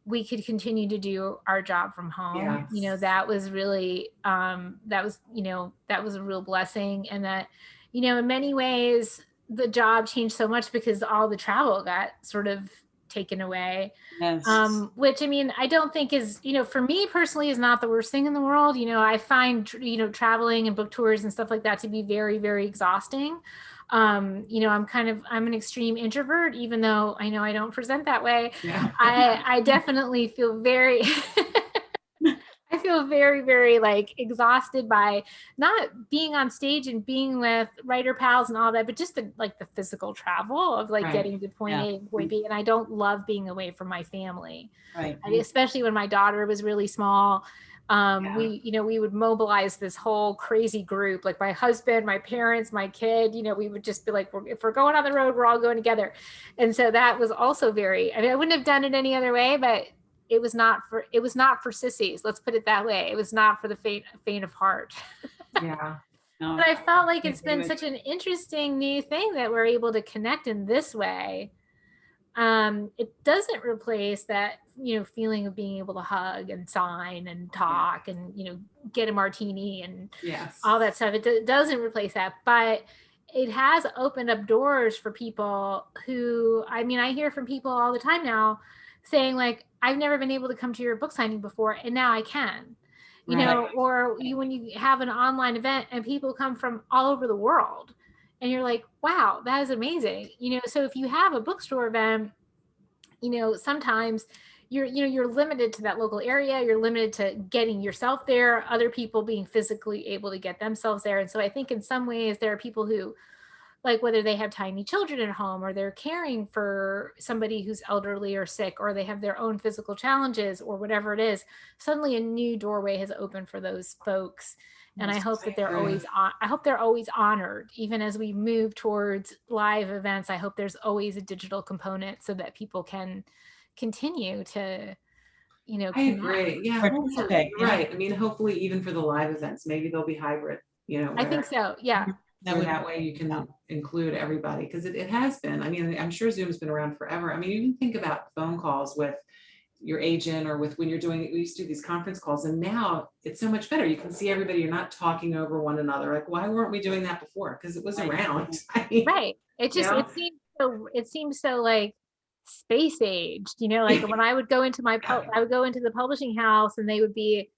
we could continue to do our job from home. That was really, that was a real blessing. And that, in many ways, the job changed so much because all the travel got sort of taken away. Yes. Which, I mean, I don't think is, for me personally, is not the worst thing in the world. I find, traveling and book tours and stuff like that to be very, very exhausting. I'm an extreme introvert, even though I know I don't present that way. I definitely feel very, I feel very, very exhausted by not being on stage and being with writer pals and all that, but just the physical travel of getting to point A and point B. And I don't love being away from my family, especially when my daughter was really small. We would mobilize this whole crazy group, like my husband, my parents, my kid, we would just be like, if we're going on the road, we're all going together. And so that was also I wouldn't have done it any other way, but it was not for sissies. Let's put it that way. It was not for the faint of heart. No, but I felt like it's been such an interesting new thing that we're able to connect in this way. It doesn't replace that, feeling of being able to hug and sign and talk and, get a martini and all that stuff. It doesn't replace that, but it has opened up doors for people who, I mean, I hear from people all the time now saying I've never been able to come to your book signing before, and now I can, or when you have an online event and people come from all over the world. And you're like, wow, that is amazing. So if you have a bookstore event, sometimes you're limited to that local area. You're limited to getting yourself there, other people being physically able to get themselves there. And so I think in some ways there are people who, whether they have tiny children at home or they're caring for somebody who's elderly or sick, or they have their own physical challenges or whatever it is, suddenly a new doorway has opened for those folks. And I hope that they're always honored, even as we move towards live events. I hope there's always a digital component so that people can continue to, I agree. Yeah, Okay. Right. I mean, hopefully even for the live events, maybe they'll be hybrid, I think so. Yeah. That way you can include everybody, because it has been. I mean, I'm sure Zoom's been around forever. I mean, you can think about phone calls with your agent or with when you're we used to do these conference calls, and now it's so much better. You can see everybody. You're not talking over one another. Like, why weren't we doing that before? Because it was around. I mean, right. It just it seems so space aged. When I would go into the publishing house and they would be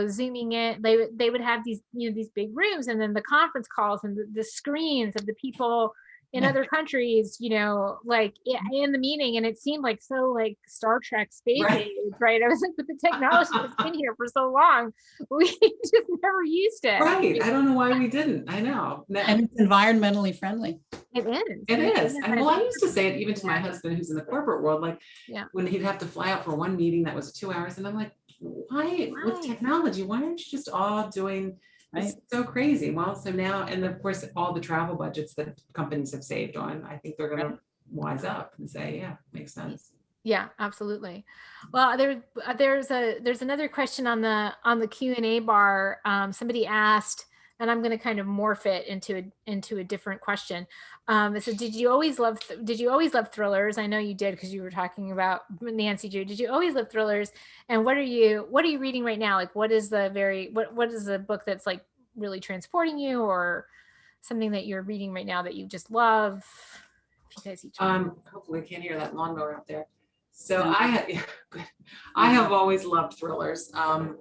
zooming in, they would have these these big rooms, and then the conference calls and the screens of the people in other countries, like in the meeting, and it seemed like so like Star Trek space Right. age, right? I was like, but the technology has been here for so long, we just never used it. Right. I don't know why we didn't. I know. And it's environmentally friendly. It is. It is. And well, I used to say it even to my Yeah. husband who's in the corporate world, like Yeah. when he'd have to fly out for one meeting that was 2 hours, and I'm like, why with technology, why aren't you just all doing, it's so crazy. Well, so now, and of course, all the travel budgets that companies have saved on, I think they're gonna wise up and say, yeah, makes sense. Yeah, absolutely. Well, there's another question on the Q&A bar. Somebody asked, and I'm going to kind of morph it into a different question. It said, did you always love thrillers? I know you did, because you were talking about Nancy Drew. Did you always love thrillers? And what are you reading right now? Like, what is the book that's like really transporting you, or something that you're reading right now that you just love? If you guys each Hopefully you can't hear that lawnmower out there. So I have always loved thrillers, and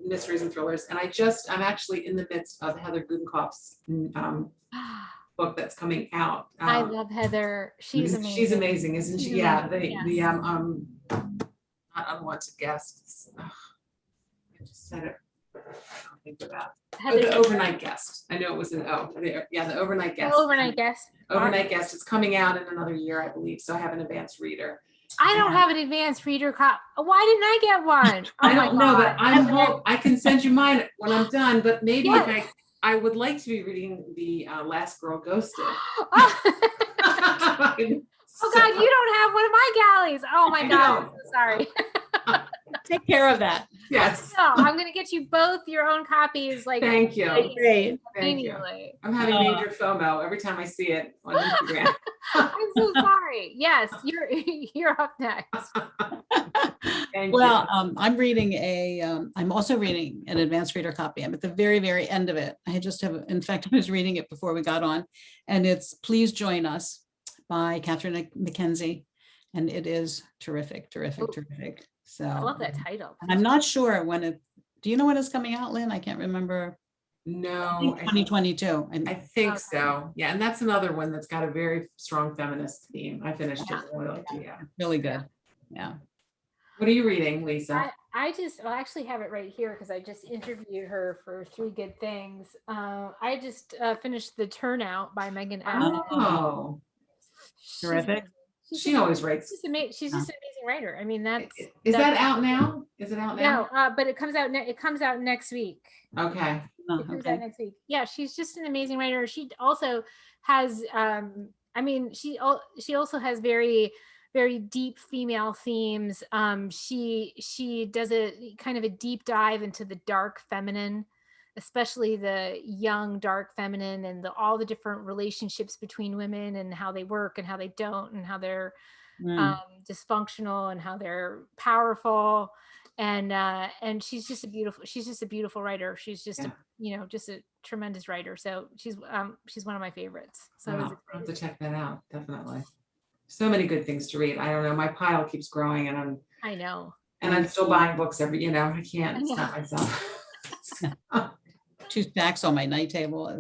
mysteries and thrillers. And I'm actually in the midst of Heather Gudenkauf's book that's coming out. I love Heather. She's amazing. She's amazing, isn't she? Yeah. Yes. Not unwanted guests. I just said it. I don't think about the overnight guest. I know it was the overnight guest. The overnight guest. Overnight guest. It's coming out in another year, I believe. So I have an advanced reader. I don't have an advanced reader Why didn't I get one? I don't know, but I can send you mine when I'm done. But maybe I would like to be reading the Last Girl Ghosted. Oh God, you don't have one of my galleys. Oh my God, I'm so sorry. Take care of that. Yes. No, I'm gonna get you both your own copies. Like, thank you. Great. Thank you. I'm having major FOMO every time I see it on Instagram. I'm so sorry. Yes, you're up next. Well, I'm also reading an advanced reader copy. I'm at the very, very end of it. In fact, I was reading it before we got on, and it's Please Join Us by Catherine Mackenzie. And it is terrific. So I love that title. I'm not sure do you know when it's coming out, Lynn? I can't remember. No, 2022. I think so. Yeah, and that's another one that's got a very strong feminist theme. I finished it. Really good. Yeah. What are you reading, Lisa? I actually have it right here because I just interviewed her for 3 Good Things. I just finished The Turnout by Megan Adams. Oh, terrific. She always writes. She's just an amazing writer. I mean, is that out now? Is it out now? No, but it comes out next week. Okay. It comes out next week. Yeah, she's just an amazing writer. She also has she also has very, very deep female themes. She does a kind of a deep dive into the dark feminine, especially the young dark feminine, and all the different relationships between women, and how they work and how they don't, and how they're dysfunctional and how they're powerful. And she's just a beautiful writer. She's just just a tremendous writer. So she's one of my favorites. So I'll have to check that out. Definitely. So many good things to read. I don't know. My pile keeps growing, and I'm still buying books I can't stop myself. 2 stacks on my night table.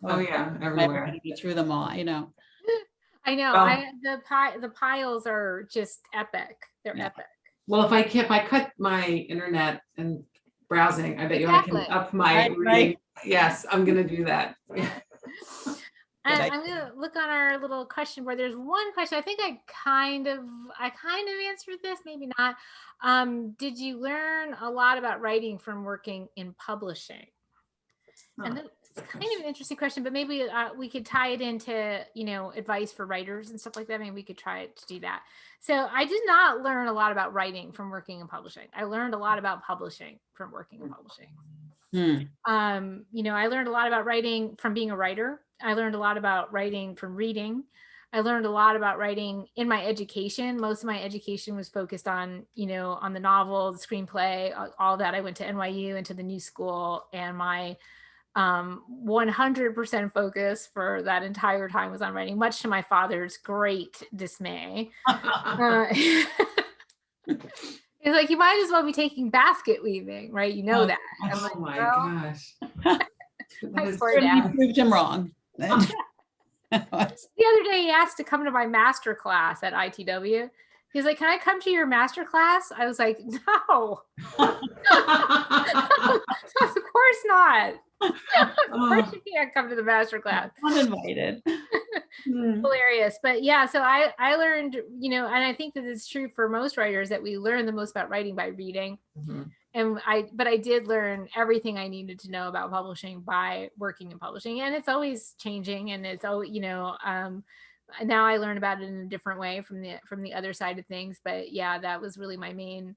Everywhere. I get through them all, I know. The piles are just epic. They're epic. Well, if I cut my internet and browsing, I bet you I can up my reading. Yes, I'm gonna do that. I'm gonna look on our little question board. There's one question. I think I kind of answered this, maybe not. Did you learn a lot about writing from working in publishing? And that's kind of an interesting question, but maybe we could tie it into, advice for writers and stuff like that. Maybe we could try to do that. So I did not learn a lot about writing from working in publishing. I learned a lot about publishing from working in publishing. I learned a lot about writing from being a writer. I learned a lot about writing from reading. I learned a lot about writing in my education. Most of my education was focused on, on the novel, the screenplay, all that. I went to NYU, into the New School, and my 100% focus for that entire time was on writing, much to my father's great dismay. It's like, you might as well be taking basket weaving, right? You know that. Oh my gosh. You proved him wrong. The other day he asked to come to my master class at ITW. He's like, can I come to your master class? I was like, no. Of course not. Of course you can't come to the master class. Uninvited. Hilarious. But yeah, so I learned, you know, and I think that it's true for most writers that we learn the most about writing by reading. And but I did learn everything I needed to know about publishing by working in publishing, and it's always changing, and it's always, you know, now I learn about it in a different way from the other side of things. But yeah, that was really my main,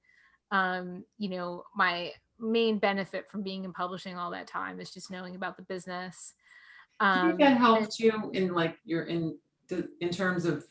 you know, my main benefit from being in publishing all that time is just knowing about the business. Do you think that helped you in like in terms of,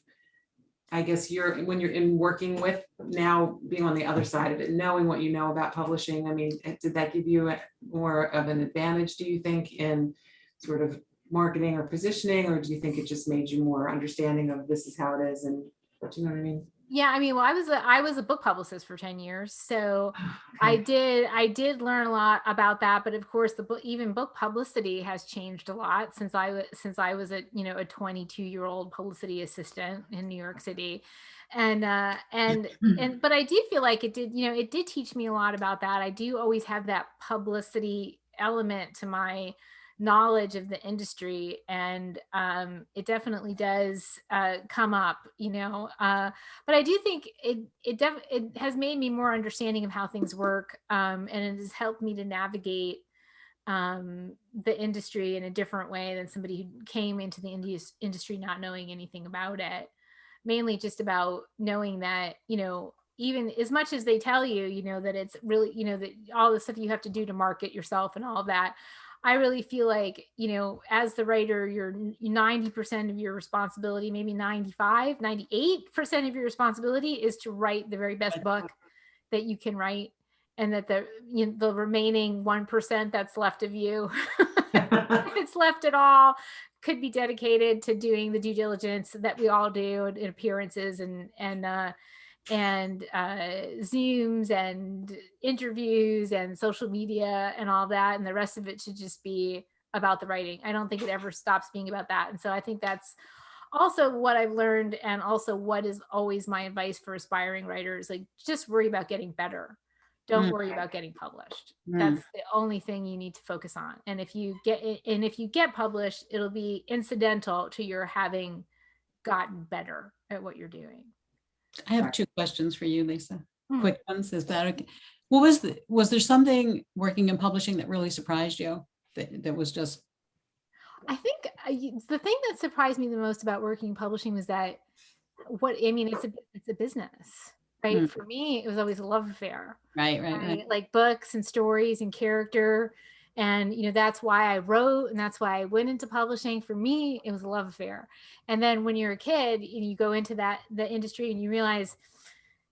I guess when you're in working with now being on the other side of it, knowing what you know about publishing? I mean, did that give you more of an advantage, do you think, in sort of marketing or positioning, or do you think it just made you more understanding of this is how it is? And do you know what I mean? Yeah, I mean, well, I was a book publicist for 10 years, so I did learn a lot about that. But of course, even book publicity has changed a lot since I was a 22-year-old publicity assistant in New York City, and but I do feel like it did teach me a lot about that. I do always have that publicity element to my knowledge of the industry, and it definitely does come up, but I do think it has made me more understanding of how things work, and it has helped me to navigate the industry in a different way than somebody who came into the industry not knowing anything about it, mainly just about knowing that, even as much as they tell you, that it's really, that all the stuff you have to do to market yourself and all of that, I really feel like, as the writer, you're 90% of your responsibility, maybe 95, 98% of your responsibility is to write the very best book that you can write. And that the remaining 1% that's left of you, if it's left at all, could be dedicated to doing the due diligence that we all do in appearances and Zooms and interviews and social media and all that. And the rest of it should just be about the writing. I don't think it ever stops being about that. And so I think that's also what I've learned, and also what is always my advice for aspiring writers. Like, just worry about getting better. Don't worry about getting published. That's the only thing you need to focus on. And if you get published, it'll be incidental to your having gotten better at what you're doing. I have 2 questions for you, Lisa. Quick ones. Is that okay? Was there something working in publishing that really surprised you? That was just. I think the thing that surprised me the most about working in publishing was that it's a business, right? For me, it was always a love affair. Right. Like books and stories and character. And, that's why I wrote, and that's why I went into publishing. For me, it was a love affair. And then when you're a kid and you go into the industry and you realize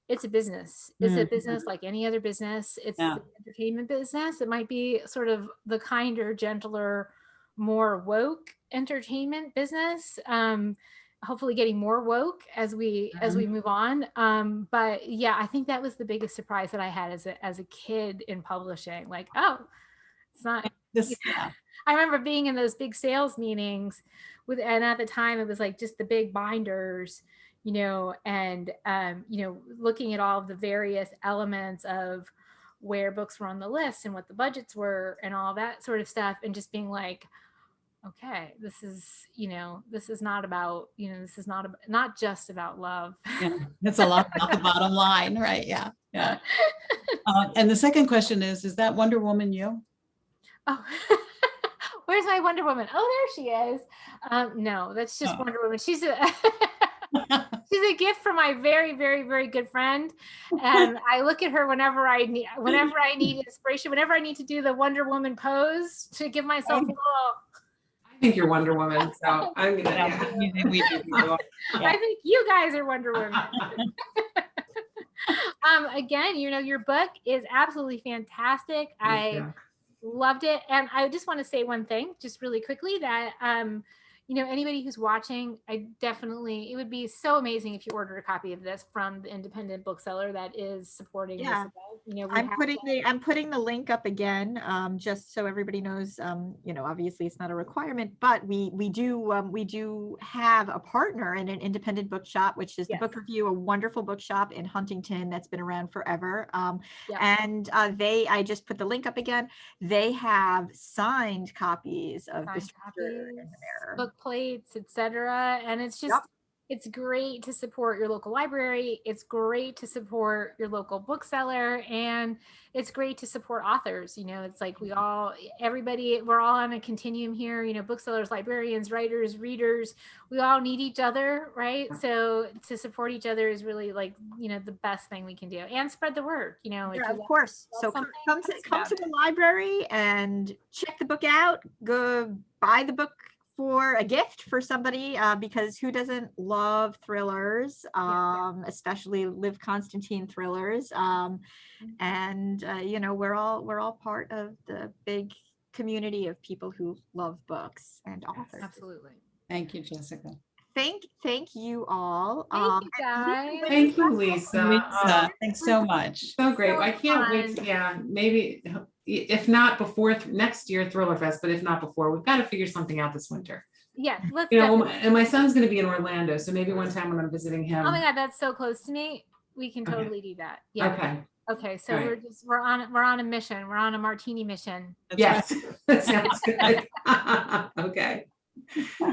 it's a business. It's a business like any other business. It's the entertainment business. It might be sort of the kinder, gentler, more woke entertainment business. Hopefully getting more woke as we move on. But yeah, I think that was the biggest surprise that I had as a kid in publishing. Like, oh, it's not this. Yeah. I remember being in those big sales meetings and at the time it was like just the big binders, and looking at all of the various elements of where books were on the list and what the budgets were and all that sort of stuff, and just being like, okay, this is not about, this is not just about love. Yeah, it's a lot about the bottom line, right? Yeah. And the second question is that Wonder Woman you? Oh, where's my Wonder Woman? Oh, there she is. No, that's just Wonder Woman. She's a she's a gift from my very, very, very good friend, and I look at her whenever I need inspiration, whenever I need to do the Wonder Woman pose to give myself a little. I think you're Wonder Woman, so I'm gonna. I think you guys are Wonder Woman. Again, your book is absolutely fantastic. I loved it, and I just want to say one thing, just really quickly, that anybody who's watching, it would be so amazing if you ordered a copy of this from the independent bookseller that is supporting this Yeah. event. We I'm have putting the link up again, just so everybody knows, obviously it's not a requirement, but we do have a partner in an independent bookshop, which is the Yes. Book Review, a wonderful bookshop in Huntington that's been around forever. Yeah. And I just put the link up again. They have signed copies of The signed Stranger in copies, the Mirror. book plates, etc. And it's just, Yep. it's great to support your local library. It's great to support your local bookseller, and it's great to support authors. It's like we're all on a continuum here, booksellers, librarians, writers, readers, we all need each other, right? So to support each other is really like, the best thing we can do, and spread the word, if Yeah, you of course. love So something, come post to about the library and check the book out. Go buy the book for a gift for somebody, because who doesn't love thrillers, especially Liv Constantine thrillers. And we're all part of the big community of people who love books and authors. Absolutely. Thank you, Jessica. Thank you all. Thank you, and guys. Thank you, Lisa. Lisa, thanks so much. So great. So I can't wait. fun. Yeah, maybe if not before next year, Thriller Fest, but if not before, we've got to figure something out this winter. Yes, let's And my son's going to be in Orlando, so maybe one time when I'm visiting him. Oh my God, that's so close to me. We can Okay. totally do that. Yeah. Okay. Okay. So All right. we're on a mission. We're on a martini mission. That's Yes, that sounds good. Okay.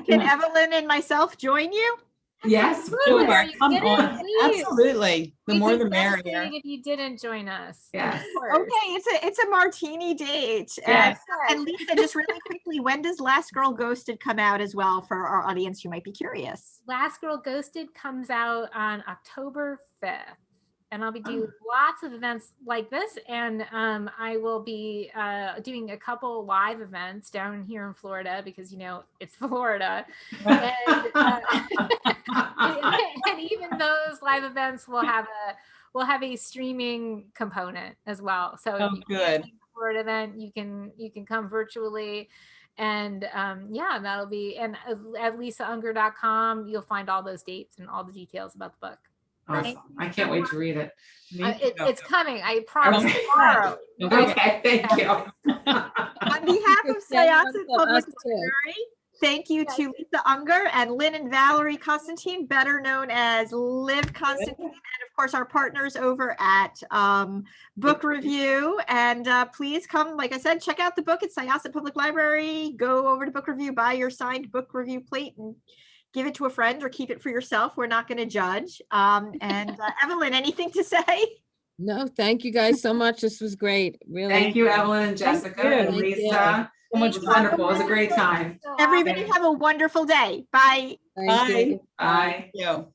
Can Evelyn and myself join you? Yes. Absolutely. Sure, Are you come kidding? on. Please. Absolutely. The We'd more be the merrier. devastated if you didn't join us. Yes. Of course. Okay, it's a martini date. Yes. And Lisa, just really quickly, when does Last Girl Ghosted come out as well for our audience who might be curious? Last Girl Ghosted comes out on October 5th. And I'll be doing lots of events like this. And I will be doing a couple live events down here in Florida because, it's Florida. And, and even those live events will have a streaming component as well. So if you can't make the Florida event, you can come virtually. And that'll be, and at lisaunger.com, you'll find all those dates and all the details about the book. Awesome. I can't wait to read it. It's coming. I promise. Okay. Tomorrow. Okay, thank you. On behalf of Syosset Public Library, thank you to Lisa Unger and Lynn and Valerie Constantine, better known as Liv Constantine, and of course our partners over at Book Review. And please come, like I said, check out the book at Syosset Public Library. Go over to Book Review, buy your signed Book Review plate, and give it to a friend or keep it for yourself. We're not going to judge. And Evelyn, anything to say? No, thank you guys so much. This was great. Really. Thank you, Evelyn, Jessica, and Thank you. Lisa. So much It was wonderful. It was a great time. Everybody have a wonderful day. Bye. Thank you. Bye. Thank you.